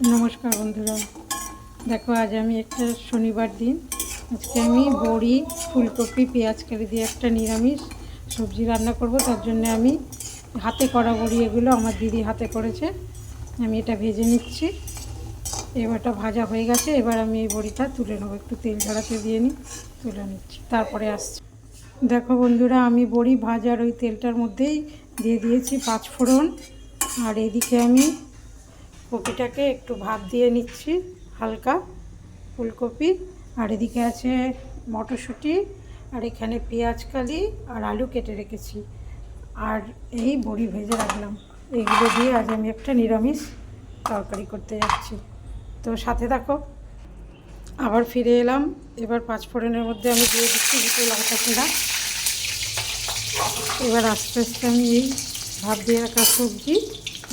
নমস্কার বন্ধুরা, দেখো আজ আমি একটা শনিবার দিন আজকে আমি বড়ি, ফুলকপি, পেঁয়াজ কারি দিয়ে একটা নিরামিষ সবজি রান্না করব। তার জন্য আমি হাতে করা বড়ি, এগুলো আমার দিদি হাতে করেছে। আমি এটা ভেজে নিচ্ছি। এবারটা ভাজা হয়ে গেছে, এবার আমি এই বড়িটা তুলে নেবো। একটু তেল ঝরাতে দিয়ে নিই, তুলে নিচ্ছি, তারপরে আসছি। দেখো বন্ধুরা, আমি বড়ি ভাজার ওই তেলটার মধ্যেই দিয়ে দিয়েছি 5 ফোড়ন। আর এদিকে আমি কপিটাকে একটু ভাপ দিয়ে নিচ্ছি হালকা, ফুলকপি। আর এদিকে আছে মটরশুঁটি, আর এখানে পেঁয়াজ কালি আর আলু কেটে রেখেছি, আর এই বড়ি ভেজে রাখলাম। এগুলো দিয়ে আজ আমি একটা নিরামিষ তরকারি করতে যাচ্ছি, তো সাথে থাকো। আবার ফিরে এলাম। এবার 5 ফোড়নের মধ্যে আমি দিয়ে দিচ্ছি দুটো লঙ্কা চিড়া। এবার আস্তে আস্তে আমি এই ভাপ দিয়ে রাখা সবজি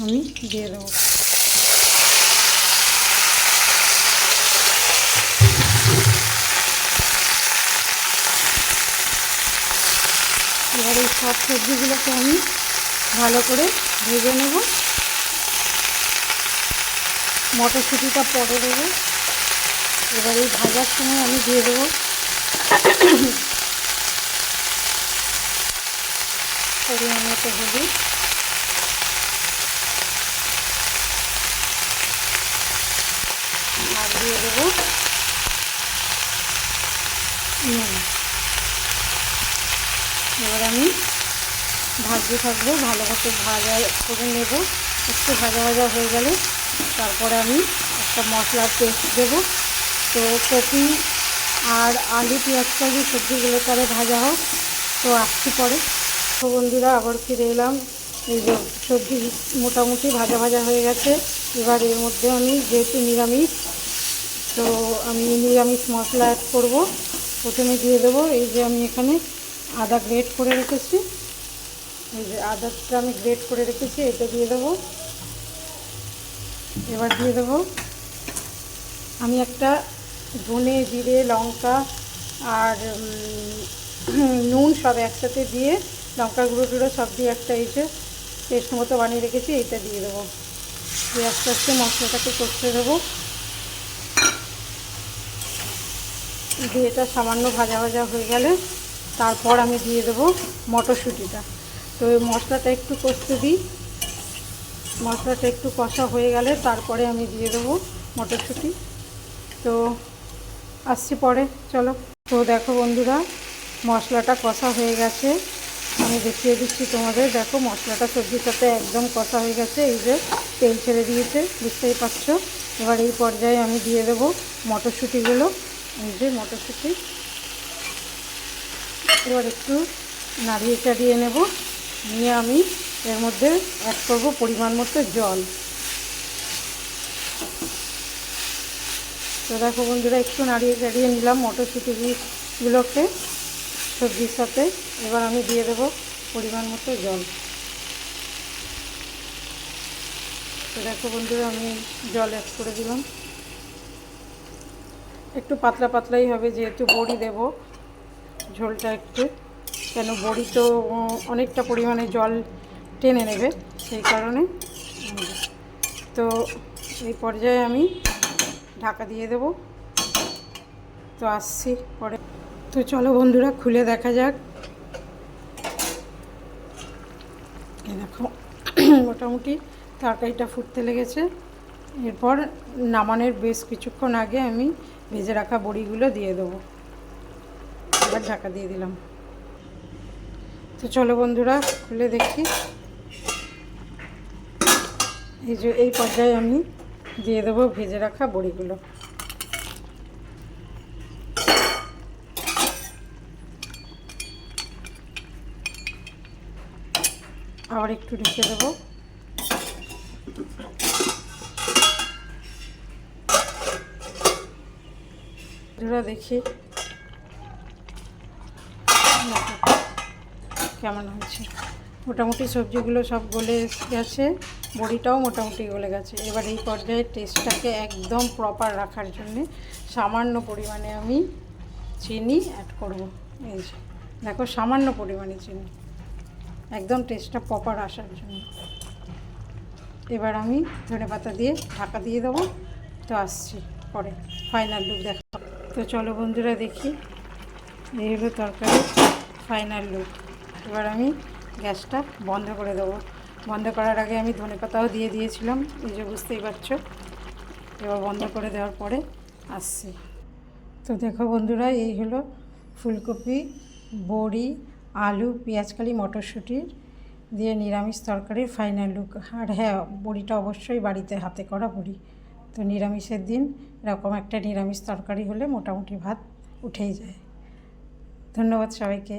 আমি দিয়ে দেবো। এবার এই সব সবজিগুলোকে আমি ভালো করে ভেজে নেব। মটরশুঁটিটা পরে দেবো। এবার এই ভাজার সময় আমি দিয়ে দেবো পরিমাণ মতো হলুদ, আর দিয়ে দেবো নুন। এবার আমি ভাজতে থাকবো, ভালো মতো ভাজা করে নেব। একটু ভাজা ভাজা হয়ে গেলে তারপরে আমি একটা মশলার পেস্ট দেবো। তো কপি আর আলু, পেঁয়াজ কালি সবজিগুলো তারে ভাজা হোক, তো আসছি পরে। তো বন্ধুরা, আবার ফিরে এলাম। এই যে সবজি মোটামুটি ভাজা ভাজা হয়ে গেছে। এবার এর মধ্যে আমি যেহেতু নিরামিষ, তো আমি নিরামিষ মশলা অ্যাড করব। প্রথমে দিয়ে দেবো এই যে আমি এখানে আদা গ্রেট করে রেখেছি। এই যে আদাটা আমি গ্রেট করে রেখেছি, এটা দিয়ে দেবো। এবার দিয়ে দেবো আমি একটা ধনে, জিরে, লঙ্কা আর নুন সব একসাথে দিয়ে, লঙ্কা গুঁড়ো টুড়ো সব দিয়ে একটা এই যে পেস্ট মতো বানিয়ে রেখেছি, এইটা দিয়ে দেবো। দিয়ে আস্তে আস্তে মশলাটাকে কষতে দেবো। দিয়ে এটা সামান্য ভাজা ভাজা হয়ে গেলে তারপর আমি দিয়ে দেবো মটরশুঁটিটা। তো এই মশলাটা একটু কষতে দিই। মশলাটা একটু কষা হয়ে গেলে তারপরে আমি দিয়ে দেবো মটরশুঁটি। তো আসছি পরে, চলো। তো দেখো বন্ধুরা, মশলাটা কষা হয়ে গেছে। আমি দেখিয়ে দিচ্ছি তোমাদের। দেখো মশলাটা সবজির সাথে একদম কষা হয়ে গেছে। এই যে তেল ছেড়ে দিয়েছে, বুঝতেই পারছো। এবার এই পর্যায়ে আমি দিয়ে দেবো মটরশুঁটিগুলো। এই যে মটরশুঁটি, এবার একটু নাড়িয়ে চাড়িয়ে নেব। নিয়ে আমি এর মধ্যে অ্যাড করবো পরিমাণ মতো জল। তো দেখো বন্ধুরা, একটু নাড়িয়ে চাড়িয়ে নিলাম মটরশুঁটিগুলোকে সবজির সাথে। এবার আমি দিয়ে দেবো পরিমাণ মতো জল। তো দেখো বন্ধুরা, আমি জল অ্যাড করে দিলাম। একটু পাতলা পাতলাই হবে, যেহেতু বড়ি দেব। ঝোলটা একটু, কেন বড়ি তো অনেকটা পরিমাণে জল টেনে নেবে, সেই কারণে। তো এই পর্যায়ে আমি ঢাকা দিয়ে দেব। তো আসছি পরে। তো চলো বন্ধুরা, খুলে দেখা যাক। এই দেখো মোটামুটি তরকারিটা ফুটতে লেগেছে। এরপর নামানোর বেশ কিছুক্ষণ আগে আমি ভেজে রাখা বড়িগুলো দিয়ে দেবো। এবার ঢাকা দিয়ে দিলাম। তো চলো বন্ধুরা, খুলে দেখি। এই যে এই পর্যায়ে আমি দিয়ে দেবো ভেজে রাখা বড়িগুলো। আবার একটু ঢেকে দেবো। বন্ধুরা দেখি কেমন হয়েছে। মোটামুটি সবজিগুলো সব গলে গেছে, বড়িটাও মোটামুটি গলে গেছে। এবার এই পর্যায়ে টেস্টটাকে একদম প্রপার রাখার জন্যে সামান্য পরিমাণে আমি চিনি অ্যাড করব। এই যে দেখো, সামান্য পরিমাণে চিনি, একদম টেস্টটা প্রপার আসার জন্য। এবার আমি ধনেপাতা দিয়ে ঢাকা দিয়ে দেবো। তো আসছি পরে ফাইনাল লুক দেখা। তো চলো বন্ধুরা দেখি, এই হলো তরকারি ফাইনাল লুক। এবার আমি গ্যাসটা বন্ধ করে দেবো। বন্ধ করার আগে আমি ধনেপাতাও দিয়ে দিয়েছিলাম, এই যে বুঝতেই পারছো। এবার বন্ধ করে দেওয়ার পরে আসছি। তো দেখো বন্ধুরা, এই হলো ফুলকপি, বড়ি, আলু, পেঁয়াজকালি, মটরশুঁটির দিয়ে নিরামিষ তরকারির ফাইনাল লুক। আর হ্যাঁ, বড়িটা অবশ্যই বাড়িতে হাতে করা বড়ি। তো নিরামিষের দিন এরকম একটা নিরামিষ তরকারি হলে মোটামুটি ভাত উঠেই যায়। ধন্যবাদ সবাইকে।